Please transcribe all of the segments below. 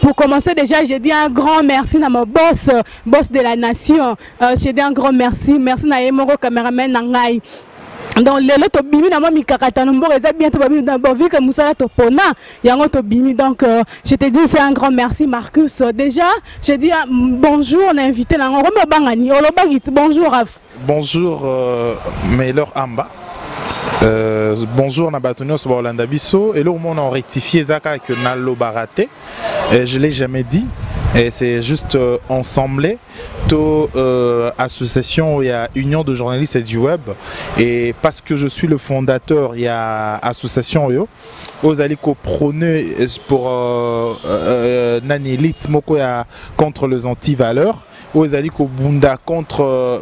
Pour commencer déjà, j'ai dit un grand merci à mon boss de la nation. J'ai dit un grand merci. Merci à mon caméraman Nangai. Donc les autres bimi na moi mi kakata nombo eza bientôt bimi dans vu que musala to pona yango to bimi. Donc je te dis c'est un grand merci Marcus. Déjà je dis bonjour, on a invité là on remet bangani olobangiti bonjour Raf. Bonjour Maylor Amba. Bonjour Nabatonios Orlando Bisso. Et là, on a rectifié Zaka que Nalo Baraté. Je ne l'ai jamais dit. Et c'est juste ensemble. Association, il y a Union de journalistes et du web. Et parce que je suis le fondateur, il y a association Yo. Vous allez prôner pour Nani Litz Moko contre les anti-valeurs. Vous allez Bunda contre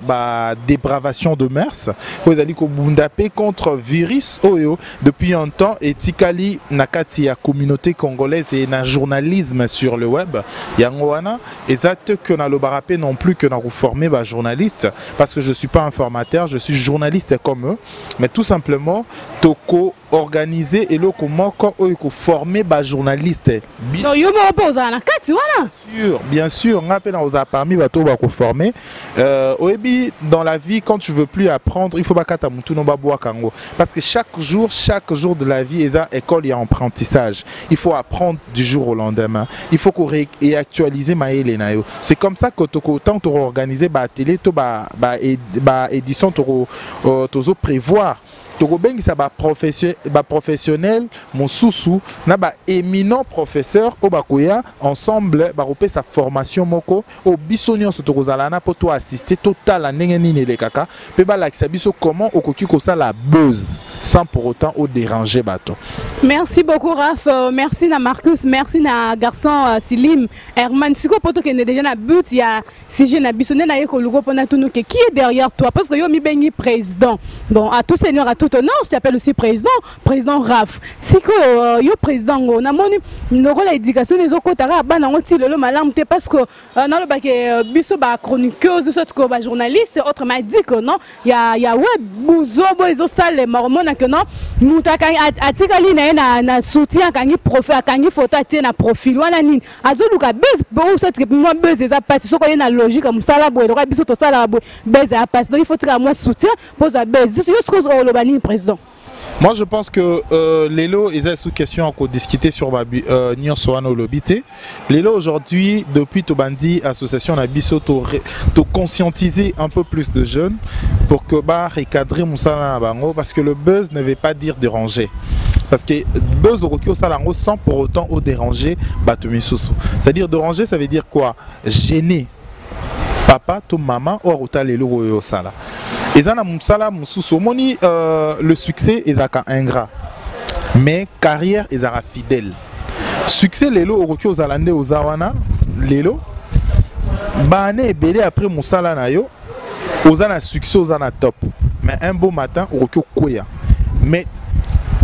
dépravation de mœurs. Vous allez Bunda contre virus. Depuis un temps, et Tikali Nakati a communauté congolaise et un journalisme sur le web. Yangoana, et ça que na le barapé non plus que na reformé journaliste parce que je suis pas informateur, je suis journaliste comme eux, mais tout simplement toko organiser et le comment quand eux former journaliste. Bien sûr, on appelle aux parmi bateau ba former. Dans la vie, quand tu veux plus apprendre, il faut pas kata mutu no baboa kango parce que chaque jour de la vie, et école il y a apprentissage. Il faut apprendre du jour au lendemain. Il faut qu'on réactualiser ma Elenayo. C'est comme ça que tant tu organiser télé, édition tu prévoir. Togobengi ça professionnel mon sousou na éminent professeur obakoya ensemble repé sa formation moko au bisonio sotokozalana pour toi assister total à nengeni les kaka pe la biso comment okoki ko ça la buzz sans pour autant au déranger bateau. Merci beaucoup Raph, merci na Marcus, merci na garçon Silim Herman siko poto que déjà na but il y a si je na bisonné na yeko lugo pona tunu qui est derrière toi parce que yo mi bengi président. Bon à tout seigneur à tout honneur, je t'appelle aussi président Raph. Si que yo président on a moni no rôle éducation les autres kotara bana ngoti le malam te parce que dans le bac biso ba chroniqueuse soit que ba journaliste autrement dit que non il y a web bouzo bozo sale mormona que non mutaka atikali na soutien kangi profil kangi photo atie na profil wana nini azoluka base bo soit que moi base za passe soko na logique comme ça la boy donc biso to sala base a passe donc il faut que moi soutien pose à base juste que le bani président. Moi je pense que Lelo est sous question à discuter sur Nyon Soano Lobité. Lelo aujourd'hui depuis Tobandi association na biso to conscientiser un peu plus de jeunes pour que recadrer Moussala Bango parce que le buzz ne veut pas dire déranger. Parce que buzz au salango sans pour autant au déranger Batumisoussou. C'est-à-dire déranger ça veut dire quoi? Gêner papa to maman ou Lelo yo sala. Et ça, le succès est ingrat, mais carrière est fidèle. Succès, lelo au Rokyo Zalande aux Zawana, lelo, bané belé après Moussala nayo, aux ana succès aux ana top. Mais un beau matin au Rokyo Koya. Mais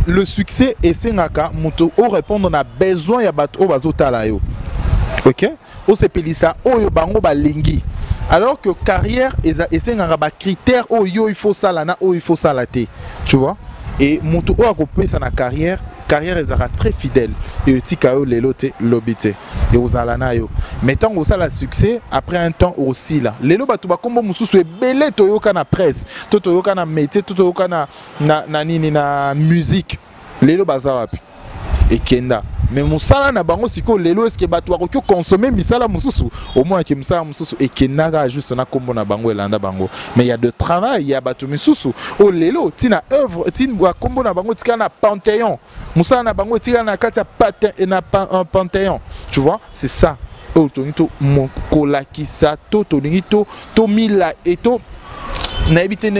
le succès est sengaka, muto au répondre on a besoin ya bato au bazota layo. Ok? Au sepelisa au yo bango balingi. Alors que carrière est un critère où il faut ça là où il faut ça là tu vois et mon tout a coupé sa carrière est très fidèle et tikao les lotés lobité et aux alana yo mettons au ça la succès après un temps aussi là les loba tout ba kombo mususu belé toyoka na presse toyoka na métier toyoka na nini na musique les loba zawapi et kenda. Mais Moussala na bango siko lelo est-ce que bato wa ko consommer misala mususu au moins que misala mususu et kenaga juste na kombo na bango elanda bango mais il y a de travail il y a bato mususu au lelo tina œuvre tin wa kombo na bango tika na panthéon Moussala na bango tika na kati na un panthéon tu vois c'est ça au tonito mokolakisa to tonito to mila et to na évité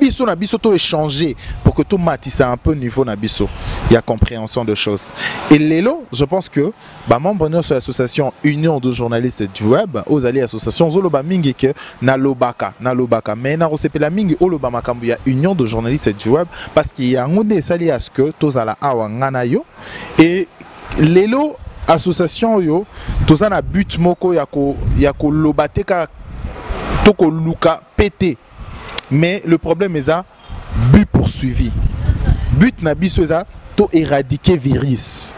biso na biso to échanger pour que tout matisse un peu niveau na biso il y a compréhension de choses et lelo je pense que membre de l'association Union de journalistes du web aux alliés association zoloba mingi que na lobaka mais na osepela mingi oloba makambu ya Union de journalistes du web parce qu'il y a ngonde sali à ce que tozala awa ngana yo et lelo association yo tozana but moko ya ko lobateka toko luka pété. Mais le problème est ça, but poursuivi. But na biso ça, to éradiquer virus.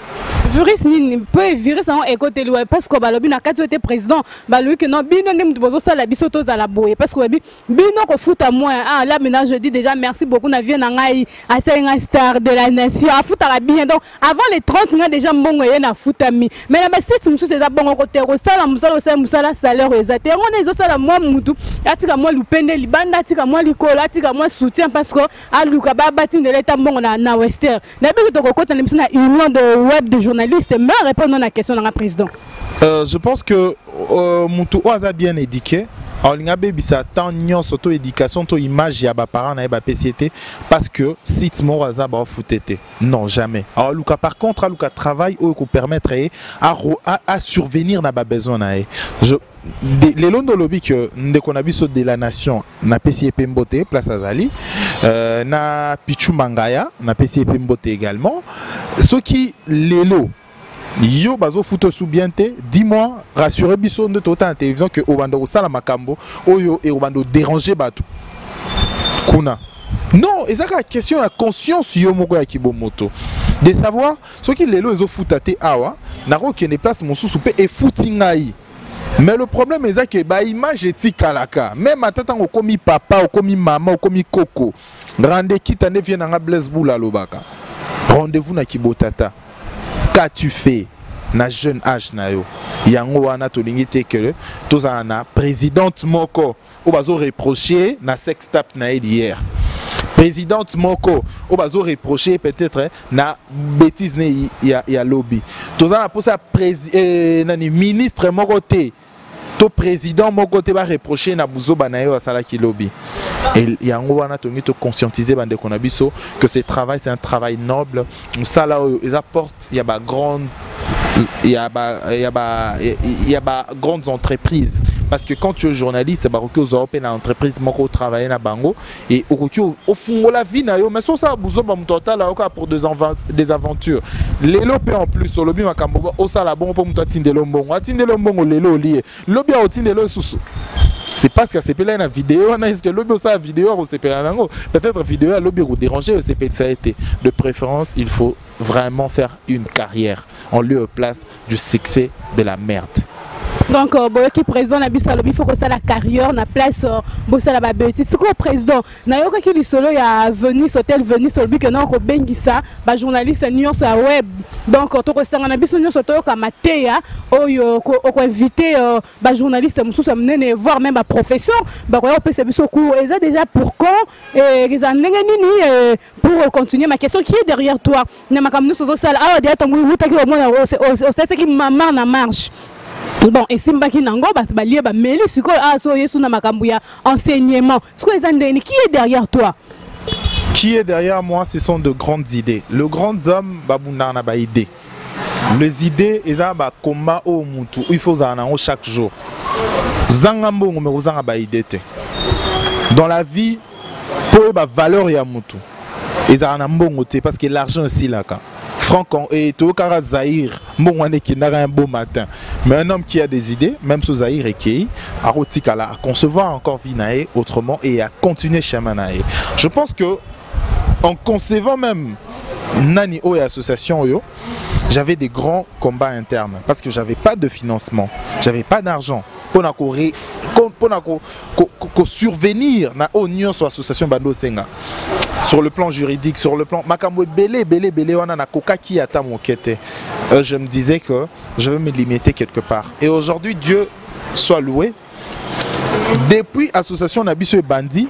virus nini peut virus en écouter parce que balobi na kati était président balobi que non bino ndem bozo sala biso to za la boye parce que bino ko futa moi ah là maintenant je dis déjà merci beaucoup na vie na ngai a c'est star de la nation a futa la bien donc avant les 30 ans déjà mbongo ye na futa mi mais na ba site musu c'est za bongo ko tero sala musala salaire ezate on ezo sala moi mutu atika moi lupende libanda atika moi likolo atika moi soutien parce que aluka ba bati de l'état mbongo na western na bi to ko kota na union de web de journalistes mais répondre à la question dans président. Je pense que Moutou a bien éduqué. Alors, il y a tant surtout éducation, to image ya ba parents na ba PCT parce que site moraza ba foutete. Non, jamais. Alors Luka par contre, Luka travail au ko permettre à survenir na ba besoin na. Les londo lobby que ndeko na biso de la nation na PCP Mbote place Azali na Pichu Mangaya na PCP Mbote également. Ce qui les lots yo bazo futo soubiente, dis-moi, rassurez biso de tota la télévision que obando sala makambo oyo et obando déranger batu. Kuna. Non, et ça la question la conscience yo moko ya kibomoto. De savoir ce qui les lots ezo futate awa, na ro qui ne place mon sous-soupé et futingai. Mais le problème est que ba image est kalaka. Même attends au komi papa, au komi maman, au komi coco. Grande qui t'en vient na Blaise Boula lobaka. Rendez-vous na kibotata. Qu'as-tu fait na jeune âge na yo yango wana to lingite que tozana présidente moko o bazo reprocher na sex tape na hier présidente moko o bazo reprocher peut-être na bêtise ne ya lobby tozana pour ça nani ministre moko te to président moko te ba reprocher na buzoba na yo asala ki lobby et yango wana to ngito conscientiser bande ko na biso que ce travail c'est un travail noble ça là ils apportent il y a grandes entreprises parce que quand tu es journaliste c'est baroque aux européennes entreprise moko travailler na bango et au fond la vie na yo mais ça buzoba mutota là pour des aventures lelo pe en plus au lobby makambo au sala bon pour muta tindelo mbongo lelo lié lobby au tindelo susu. C'est parce que c'est là une vidéo, est-ce que lobby ça vidéo ou c'est peut-être vidéo à lobby ou déranger ça a été de préférence, il faut vraiment faire une carrière en lieu et place du succès de la merde. Donc, qui président na biso lobby faut que ça la carrière na place bossa la babeti. C'est quoi président? Na yoka ki lisolo ya Venus hôtel Venus lobby que non ko bengisa ba journaliste nyonso ya web. Donc to ko sanga na biso nyonso to ka mateya oyo ko inviter ba journaliste mususu amene voir même ba profession ba ko pesa biso cours et ça déjà pour quand et les andenga nini pour continuer ma question qui est derrière toi? Na makamno sozo sala ah derrière ton wuta ki au moins c'est qui maman na marche. Bon, et Simbaki Nango, Balie, Meli, ce que Aso Yesuna Makambuya, enseignement. Ce que qui est derrière toi? Qui est derrière moi? Ce sont de grandes idées. Le grand homme, Babuna n'a pas idée. Les idées, ils ont un combat au Moutou. Il faut en chaque jour. Zangambo, mais vous en avez idée. Dans la vie, pour la valeur, il y a Moutou. Ils ont un bon côté parce que l'argent aussi là. Franck et Tokara Zahir, qui n'a un beau matin. Mais un homme qui a des idées, même sous Zahir et qui a à concevoir encore Vinae autrement et à continuer Chamanae. Je pense que en concevant même Nani O et Association Oyo, j'avais des grands combats internes parce que j'avais pas de financement, j'avais pas d'argent pour survenir na union sur association Bando Senga. Sur le plan juridique, sur le plan makambo belé wana na koka ki ata mokete. Je me disais que je veux me limiter quelque part. Et aujourd'hui, Dieu soit loué. Depuis association Nabiso et Bandi,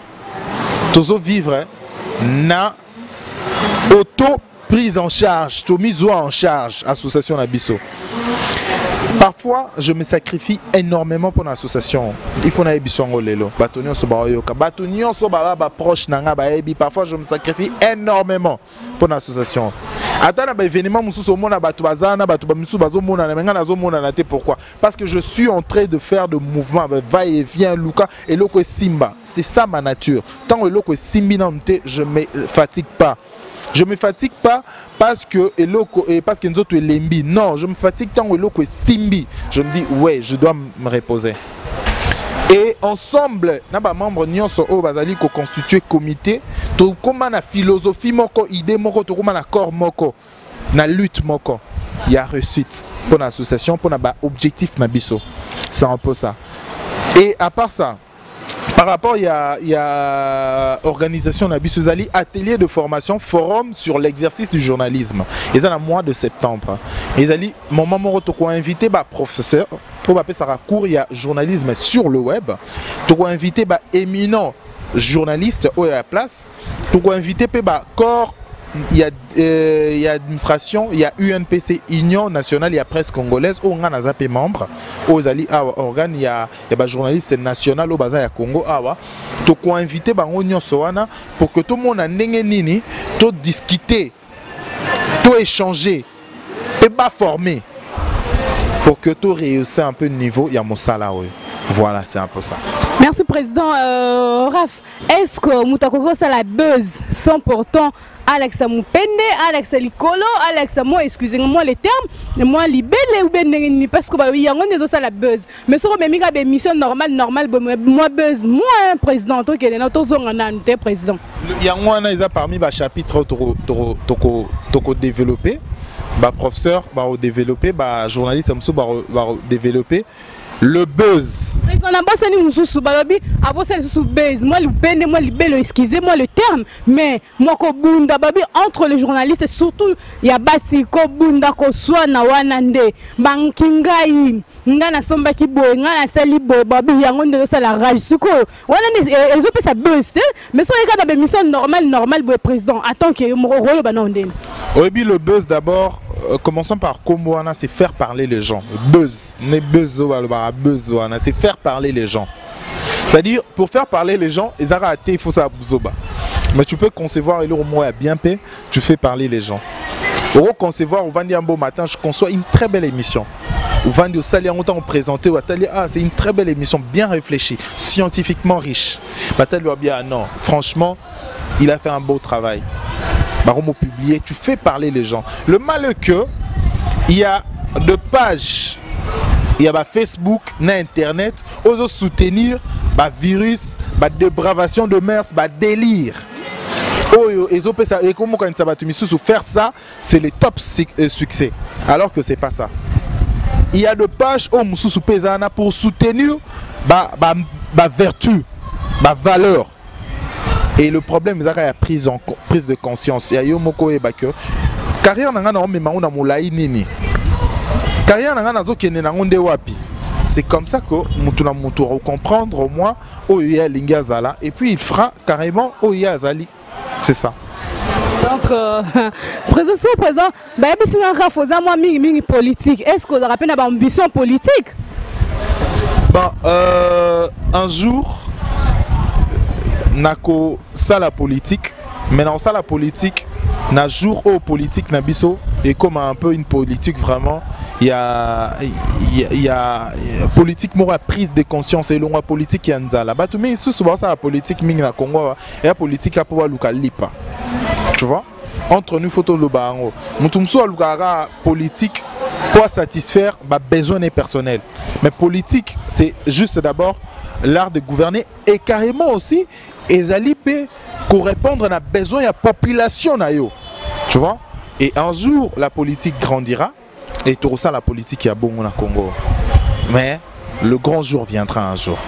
tozo vivre na auto prise en charge, to mise en charge association Nabiso. Parfois, je me sacrifie énormément pour l'association. Il faut que je lelo. Parfois, je me sacrifie énormément pour l'association. Pourquoi? Parce que je suis en train de faire de mouvements va-et-vient, Luka et Loko Simba. C'est ça ma nature. Tant que Loko Simbi, je ne me fatigue pas. Je ne me fatigue pas parce que nous autres lembi. Non, je me fatigue tant que l'autre est simbi. Je me dis ouais, je dois me reposer. Et ensemble, nous sommes membres de constituer comité. Tout comme la philosophie moko, idée moko, tout comme la corps moko, la lutte moko. il y a réussite pour l'association, pour l'objectif Nabiso. C'est un peu ça. Et à part ça, par rapport, il y a organisation Nabiso Zali, atelier de formation, forum sur l'exercice du journalisme. Et ça, le mois de septembre. Et Zali, mon maman, tu as invité professeur, pour appeler ça cours, il y a journalisme sur le web. Tu as invité éminent journaliste où il y a la place. Tu as invité corps. Il y a administration, il y a UNPC, Union nationale, il y a presse congolaise, où on a des membres, où il y a organe, il y a journaliste national au bazar Congo, tu as invité Union Soana pour que tout le monde a nini, tout discuter, tout échanger, et former, pour que tout réussisse un peu de niveau, il y a mon salaire. Voilà, c'est un peu ça. Merci Président. Raph, est-ce que Moutakoko ça la buzz sans pourtant Alex Moupende, Alex Likolo, Alex moi, excusez-moi les termes, moi libellé ou bien parce que il y a ça la buzz. Mais sur mes émission normale moi buzz moi président toi qui est notre zone en président. Il y a moi ils a parmi les chapitres toko développé, professeur va développer, journaliste va développer. Le buzz. Président Nabasani Moussou Balobi, avant ça sous buzz. Moi le peine, moi libello, excusez-moi le terme, mais moi ko bunda babi entre les journalistes et surtout il y a basi ko bunda ko soit na wanande bankingai ngana somba ki boy ngana sali boy babi yango de ça la rage suko wanane ils ont fait ça buzz mais so les gars dans mission normale boy président attends que mon rôle banande. Oui, le buzz d'abord. Commençons par Komouana, c'est faire parler les gens. Buzz, c'est faire parler les gens. C'est-à-dire, pour faire parler les gens, il faut ça. Mais tu peux concevoir, et le mot est bien paix, tu fais parler les gens. Pour concevoir, on va dire un beau matin, je conçois une très belle émission. On va dire ça, on présenté, c'est une très belle émission, bien réfléchie, scientifiquement riche. Non, franchement, il a fait un beau travail. Publié, tu fais parler les gens. Le mal est que il y a de pages, il y a Facebook, Internet, osent soutenir virus, dépravation de mœurs, délire. Et comment quand ça va faire ça, c'est le top succès. Alors que c'est pas ça. Il y a de pages pour soutenir vertu, valeur. Et le problème, c'est la prise de conscience. Il y a Yomoko et Bakio. Carrière n'a pas de moulaï nini. Carrière n'a pas de wapi. C'est comme ça que nous devons comprendre au moins où il y a l'ingazala. Et puis il fera carrément où il y a Zali. C'est ça. Donc, président, si on a une politique, est-ce que vous avez une ambition politique? Un jour. Nako ça la politique, mais dans ça la politique, na jour au politique nabiso et comme un peu une politique vraiment, il y a politique mora prise de conscience et l'on a politique yanzala. Bah tu mets souvent ça la politique ming na Congo et la politique à pouvoir luka lipa. Tu vois? Entre nous photo le bango. Mutumso a luka politique pour satisfaire besoins personnels. Mais politique, c'est juste d'abord l'art de gouverner et carrément aussi ezali pe correspondre à besoin de la population na yo. Tu vois? Et un jour la politique grandira et tout ça la politique y a bon au Congo. Mais le grand jour viendra un jour.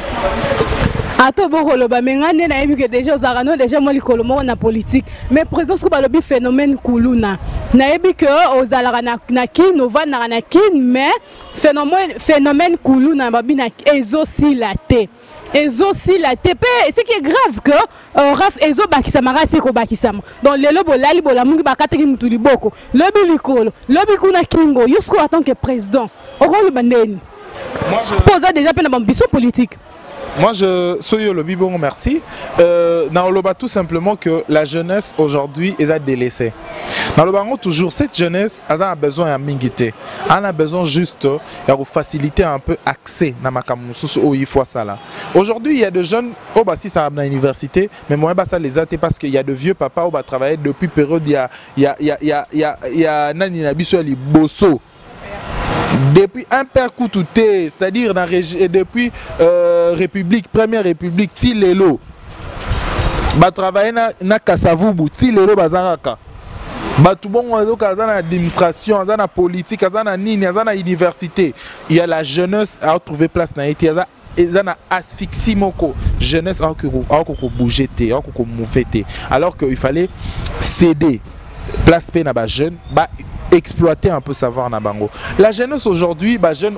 Ato bokolo ba mengane na yebi que déjà zarano déjà moi likolo mo na politique mais président ce balobi phénomène kuluna na yebi que ozalaka na kin ova na kin mais phénomène kuluna babi na ezosilaté ce qui est grave que Raf ezo bakisama c'est ko bakisama donc lelo bolali bolamungi bakataki mutu liboko lobi likolo lobi kuna kingo yusko en tant que président okolo bandeni moi je pose déjà peine ambition politique. Moi, je suis le bon merci. Dans le bas, tout simplement que la jeunesse aujourd'hui est délaissée. Dans le bas, toujours cette jeunesse a besoin de mingité. Elle a besoin juste de faciliter un peu accès dans ma camus où il faut ça là. Aujourd'hui, il y a des jeunes au bas si ça à l'université, mais moi ça les a parce qu'il y a de vieux papas au bas travailler depuis période il y a nani nabiso ali bosso. Depuis un père Koutouté, c'est-à-dire depuis République, Première République, Tilelo, travailler na Kasavubu, Tilelo Bazaraka. Batu bon dans l'administration, dans la politique, dans la nini, dans l'université. Il y a la jeunesse à trouver place dans été. Il y a asphyxie moko jeunesse à bouger, à mouver. Alors qu'il fallait céder place pe na ba jeune, ba exploiter un peu savoir na bango. La jeunesse aujourd'hui, ba jeune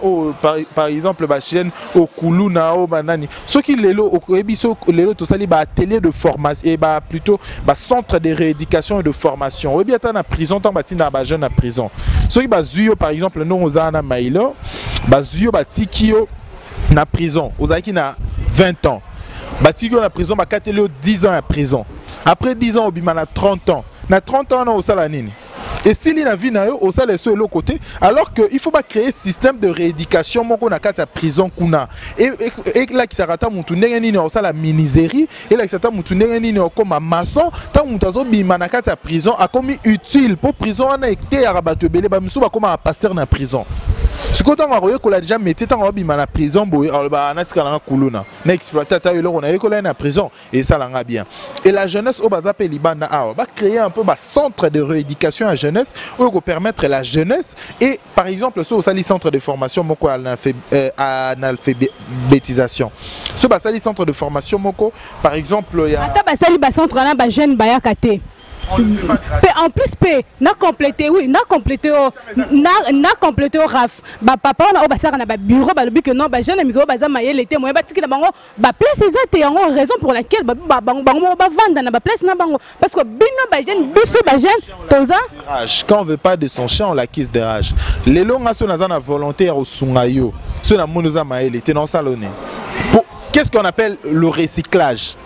par exemple ba jeune au kuluna au banani. Ceux qui lelo au ebiso lelo to sali ba atelier de formation et ba plutôt ba centre de rééducation et de formation. Obi ata na prison tant batina ba jeune na prison. Ceux qui ba zuyo par exemple non ozana mailo, ba zuyo ba tikio na prison. Ozaki na 20 ans. Ba tikio na prison ba katelo 10 ans à prison. Après 10 ans obima na 30 ans. Na 30 ans au salanini. Et si il a vu au sein de l'autre côté, alors qu'il faut pas créer un système de rééducation, mon qu'on a qu'à prison kuna. Et là qui s'arrête à mon tourner ni au sein la miniserie, et là qui s'arrête à mon tourner ni comme un maçon, tant mon tazo bimanaka ta prison a commis utile pour prison on a été à rabattre belé, bah monsieur comme un pasteur dans prison. Ce qu'on a envoyé qu'on a déjà mis tant en bimana prison, boy, alors bah on a tika la kuluna, na exploité ta on a eu qu'on a na prison et ça l'a bien. Et la jeunesse au bazapé libana a va créer un peu un centre de rééducation à jeunesse où on permettre la jeunesse et par exemple ce au centre de formation moko analphabétisation. Ce basali centre de formation moko par exemple il y a ata basali ba centre là ba jeune bayakate. En plus, na complété au RAF. Papa on a au bureau, que non, jeune amigo, maïe, témoins, place exacte en raison pour laquelle vendre na place na bango parce que jeune quand on veut pas de son chien on l'acquise de rage. Les longs na volontaire au sungayo. Ce na monoza maïe, était dans salonné. Qu'est-ce qu'on appelle le recyclage?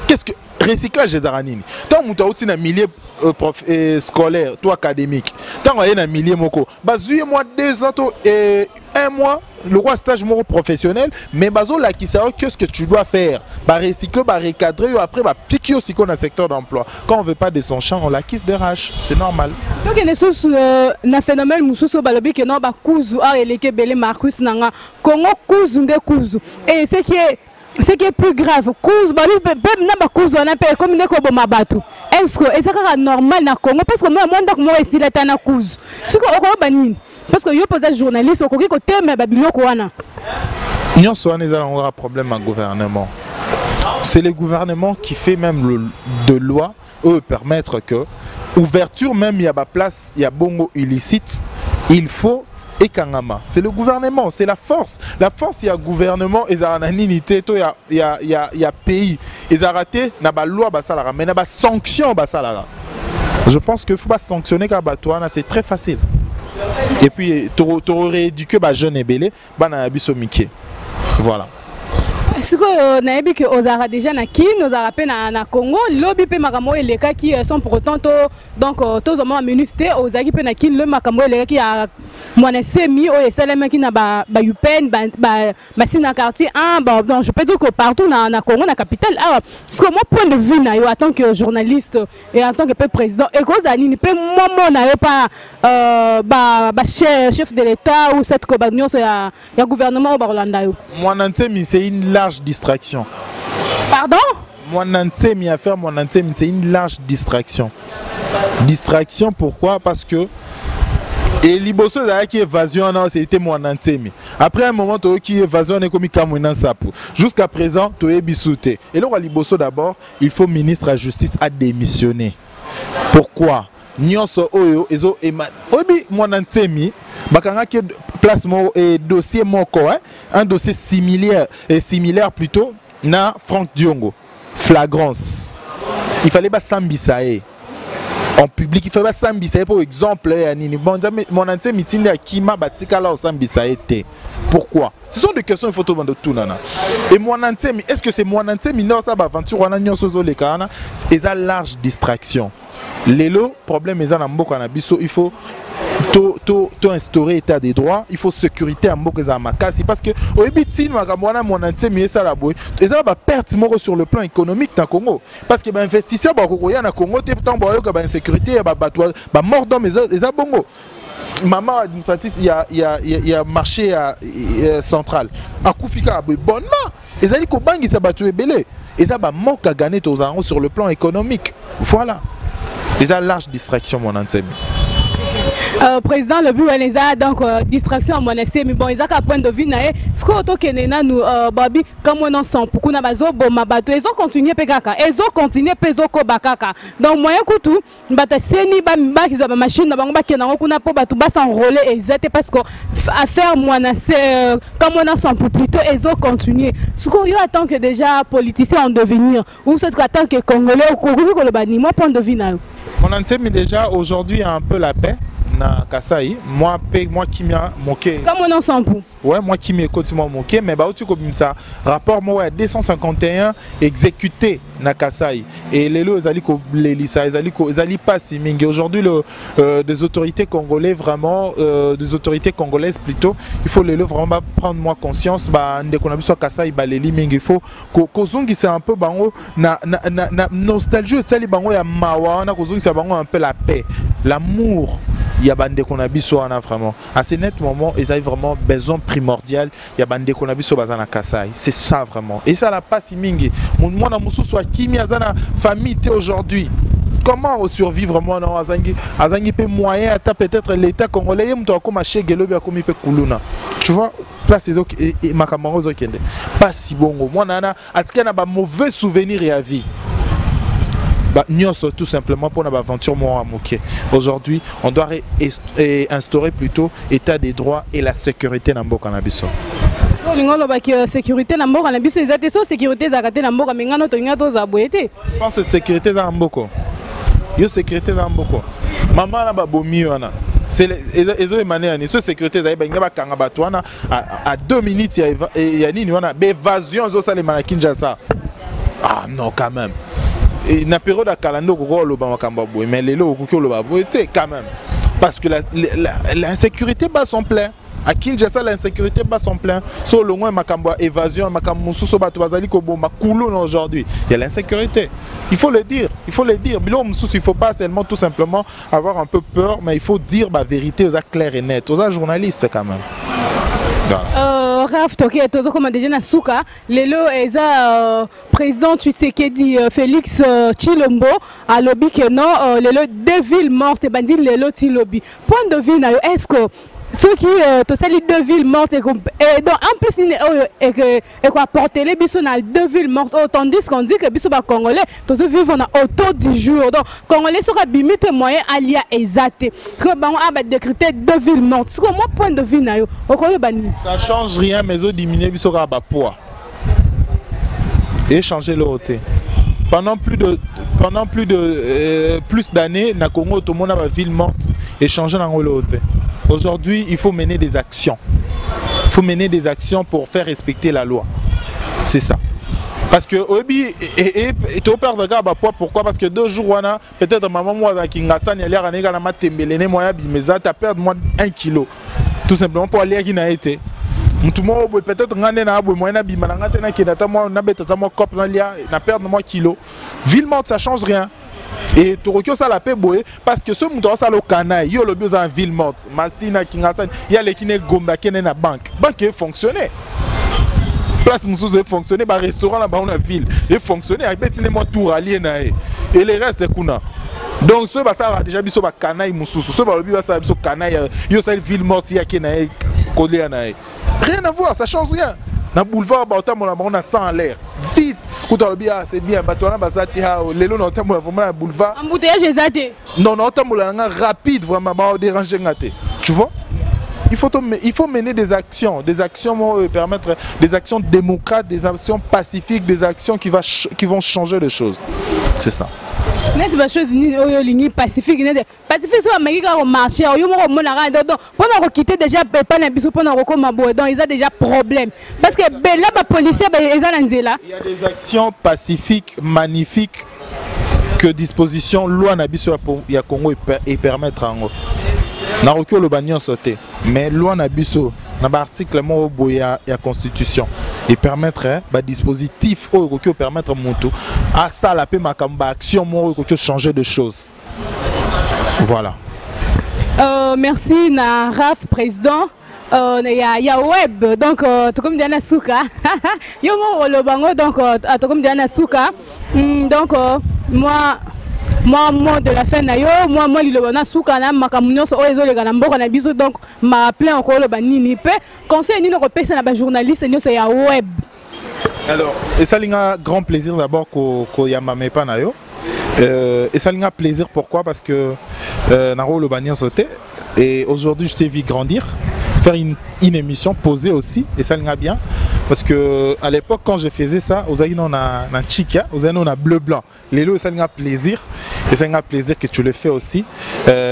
Qu'est-ce que recyclage des aranines. Tant que tu as un milieu scolaire, toi académique, tant que tu as un milieu moko, bazuye moi 2 ans et 1 mois, le roi stage moko professionnel, mais bazo la qui sait qu'est-ce que tu dois faire, bah recycler, bah recadrer, après bah piquer aussi qu'on a secteur d'emploi. Quand on veut pas de son champ, on l'acquise de rage, c'est normal. Donc il y a un phénomène mususu balobi que non ba kuzu a eleke belé Marcus nanga Congo kuzu nde kuzu et ce qui est plus grave, cause on appelle comme une mabatou. Est-ce que c'est normal na Congo parce que moi moi ici la tana cause. Ce que parce que yo pose journaliste au côté mais babilo kwana. Nous sommes un problème à gouvernement. C'est le gouvernement qui fait même de loi pour permettre que ouverture même il y a place, il y a bongo illicite, il faut et Kangama. C'est le gouvernement, c'est la force. La force, il y a gouvernement, il y a unité, il y a pays. Ils ont raté, il y a une loi, mais il y a une sanction. Je pense qu'il ne faut pas sanctionner c'est très facile. Et puis, tu aurais rééduqué les jeunes et belés, voilà. Est-ce que naebi que ozara déjà na kin ozara pe na Congo lobi pe makamo eleka qui sont pour autant donc tous au ministère ozaki pe na kin le makamo eleka qui a mwana semi o esalema qui na ba yupen ba sina quartier donc je peux dire que partout na Congo na capitale parce que moi point de vue na yo en tant que journaliste et en tant que président et cause ani pe moi na yo pas chef de l'état ou cette cobagnons ya gouvernement au Barolanda yo mwana ntemi c'est une large distraction. Pardon? C'est une large distraction. Distraction pourquoi? Parce que et liboso qui évasion c'était mon antemi. Après un moment qui évasion est comme Kamounan Sapo. Jusqu'à présent tu es bisouté. Et là liboso d'abord il faut ministre de la justice à démissionner. Pourquoi? Nyonso oyo ezo obi mon antemi bakanga qui place mon dossier moko un dossier similaire plutôt na Franck Diongo flagrance il fallait pas s'ambisaer en public il fallait pas s'ambisaer pour exemple mon ancien meeting à Kima batika là au s'ambisaer pourquoi ce sont des questions il faut tout de tout nana et mon ancien est-ce que c'est mon ancien mineur ça aventure on a nyonso zo le kana et ça large distraction lelo problème est en mboka na biso il faut to instaurer état des droits, il faut sécurité en mboka za makasi parce que au ebiti makamwana mon antemi ça la boy et ça va perdre moko sur le plan économique dans Congo parce que ba investisseur ba kokoya na Congo te tant ba yo ka ba insécurité ba mort d'homme et ça bongo maman administratrice il y a marché central à Koufika bonnement et ça dit ko bangi ça ba tu ebele et ça ba manque à gagner aux sur le plan économique voilà. Déjà large distraction mon antenne. Président le but les a donc distraction à mon essai mais bon ils ont qu'à point de vue nae ce que auto kenena nous babi comme on ensemble pour qu'on a bazo bon ma bateau ils ont continué pekaka ils ont continué peso ko bakaka donc moyen kutu bata seni ba qu'ils ont machine na bango ba kenango kuna po batu ba s'enrôler exact parce que affaire moi na c'est comme on ensemble plutôt ils ont continué ce qu'on y attend que déjà politiciens en devenir ou ce qu'on attend que congolais au Congo ko le bani moi point de vue na mon antenne mais déjà aujourd'hui a un peu la paix na Kasai, moi qui m'a moqué. Comme on ensemble. Ouais, moi qui m'écoute moi moqué, mais bah tu comme ça. Rapport moi ouais 251 exécutés na Kasai et les lots les lisa ils pas si mingi aujourd'hui des autorités congolaises vraiment des autorités congolaises plutôt il faut les lots vraiment prendre moi conscience bah dès qu'on a vu sur Kasai bah les mingi il faut kozungi c'est un peu bango na nostalgie ça les bango ya mawa na kozungi c'est bango un peu la paix l'amour. Il y a bande qu'on a biso en vraiment. À ce net moment, ils ont vraiment besoin primordial. Il y a bande qu'on a biso bazana Kasai. C'est ça vraiment. Et ça n'a pas si mingi. Mon amour soit qui mi azana famille aujourd'hui. Comment survivre moi non azangi peut moyen à peut-être l'état congolais me doit comme chez Gelobi comme il peut kuluna. Tu vois place et makamaro zokende. Pas si bon moi nana atika na ba mauvais souvenir et à vie. Bah, tout simplement pour l'aventure moi à moquer. Aujourd'hui, on doit instaurer plutôt état des droits et la sécurité dans le cannabis. Sécurité dans le cannabis, c'est sécurité dans le cannabis. Je pense que sécurité dans le cannabis. Il y a sécurité dans le cannabis. Maman n'a pas bomi. C'est les manières de sécurité à 2 minutes il y a une évasion ah non quand même. Et na période à Kalando mais les lots quand même parce que l'insécurité bat son plein à Kinshasa l'insécurité bat son plein sur le moins makambo évasion makambo mususo bato bazali ko bomba kulo aujourd'hui il y a l'insécurité il faut le dire bilo mususo il faut pas seulement tout simplement avoir un peu peur mais il faut dire la vérité aux clairs et net aux journalistes quand même. Raf toke tozo comme déjà na suka lelo eza président Tshisekedi Félix Tshilombo a lobby que non lelo 2 villes mortes bandi lelo ti lobby point de vue na est-ce que ceux qui to sali 2 villes mortes et donc en plus et quoi porter les biso na 2 villes mortes tandis qu'on dit que biso ba congolais tozo vivre na autour du jour donc congolais sera bimite moyen alia exact que ba décréter 2 villes mortes c'est comment point de vue na yo ça change rien mais au diminuer biso ka ba poids et changer le côté pendant plus d'années na Congo tout le monde a ville morte et changer dans le côté. Aujourd'hui, il faut mener des actions. Il faut mener des actions pour faire respecter la loi. C'est ça. Parce que tu perds de gars pourquoi parce que 2 jours peut-être maman moi qui ngasa ni aller à na matembelene moya bimeza tu perds moins 1 kilo. Tout simplement pour aller qui n'a été. Tout le monde peut-être ngane na abo moya na bimana ngate na kinata moi na betata moi cop na lia na perdre moins kilo. Ville morte ça change rien. Et tu recule ça la paix boé parce que ce mouton ça le canaille yo le besoin en ville morte Massina Kingasan il y a les qui ne gomba qui na banque est fonctionné place mususu est fonctionné ba restaurant là bas on a ville et fonctionné avec betine moi tour allié na et les restes kuna donc ce ba ça déjà biso ba canaille mususu ce ba le biso ça biso canaille yo ça ville morte ya qui na collé na rien à voir ça change rien na boulevard ba on a 100 en l'air vite. C'est bien, les lots vraiment la boulevard. Embouteillage exact. Non, rapide, vraiment, déranger. Tu vois? Il faut mener des actions permettre des actions démocrates, des actions pacifiques, des actions qui vont changer les choses. C'est ça. Net ba chose ni oyo lingi pacifique net pacifique so ameka au marché oyo mo mona ga donc pour nous quitter déjà pas na biso pour nous rekoma boy donc ils a déjà problème parce que là ba policier ba eza na nzela il y a des actions pacifiques magnifiques que disposition loi na biso ya Congo et permettre en na rekio le bannion sauter mais loi na biso na ba article mo boya ya constitution et permettre ba dispositif au rekio permettre moto à ça la paix makamba action mo rekio changer de choses. Voilà. Merci na Raf président. Il y a web donc comme Diana Souka yo mo le bango donc comme Diana Souka donc moi moi de la fin na yo moi lilobana suka na makamunyo so ezo le gana mboka na biso donc ma plein encore le banini pe conseil ni no repesa na ba journaliste ni so ya web. Alors et ça linga grand plaisir d'abord ko yamame pa na yo. Et ça linga plaisir pourquoi parce que naro le banien sauté et aujourd'hui je t'ai vu grandir, faire une émission posée aussi et ça linga bien parce que à l'époque quand je faisais ça aux aïnos on a chica aux aïnos on a bleu blanc les lots ça linga plaisir et ça linga plaisir que tu le fais aussi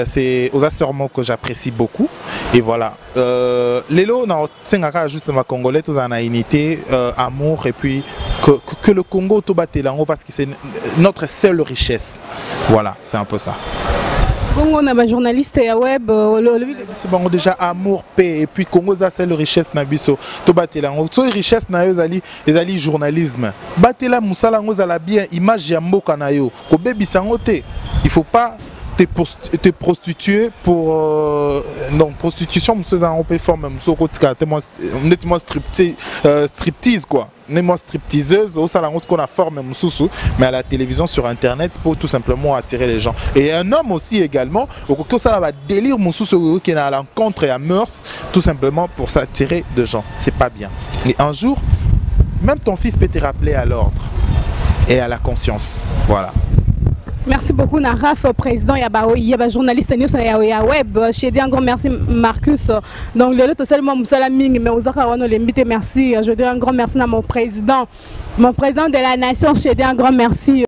c'est aux assurements que j'apprécie beaucoup et voilà les lots on a juste ma congolais tous en unité amour et puis que le Congo tout batté là parce que c'est notre seule richesse voilà c'est un peu ça. On a un journaliste à web. C'est bon déjà amour, paix et puis Congo ça c'est la richesse nabiso. To batela. So richesse na yo ezali journalisme. Batela musala ngo za bien image ya mboka na yo. Ko bebi sangote. Il faut pas te prostituer pour non prostitution monsieur on peut former monsieur kotika nettement striptease quoi. N'est-moi stripteaseuse, au salon qu'on a formé Moussoussou, mais à la télévision, sur internet, pour tout simplement attirer les gens. Et un homme aussi également, au ça va délire Moussoussou qui est à l'encontre et à mœurs, tout simplement pour s'attirer de gens. C'est pas bien. Et un jour, même ton fils peut te rappeler à l'ordre et à la conscience. Voilà. Merci beaucoup Naraf, président. Il y a journaliste news ya web. Je dis un grand merci Marcus. Donc le tout seulement Moussala Ming, mais aux Akawano l'invité. Merci. Je dis un grand merci à mon président de la nation. Je dis un grand merci.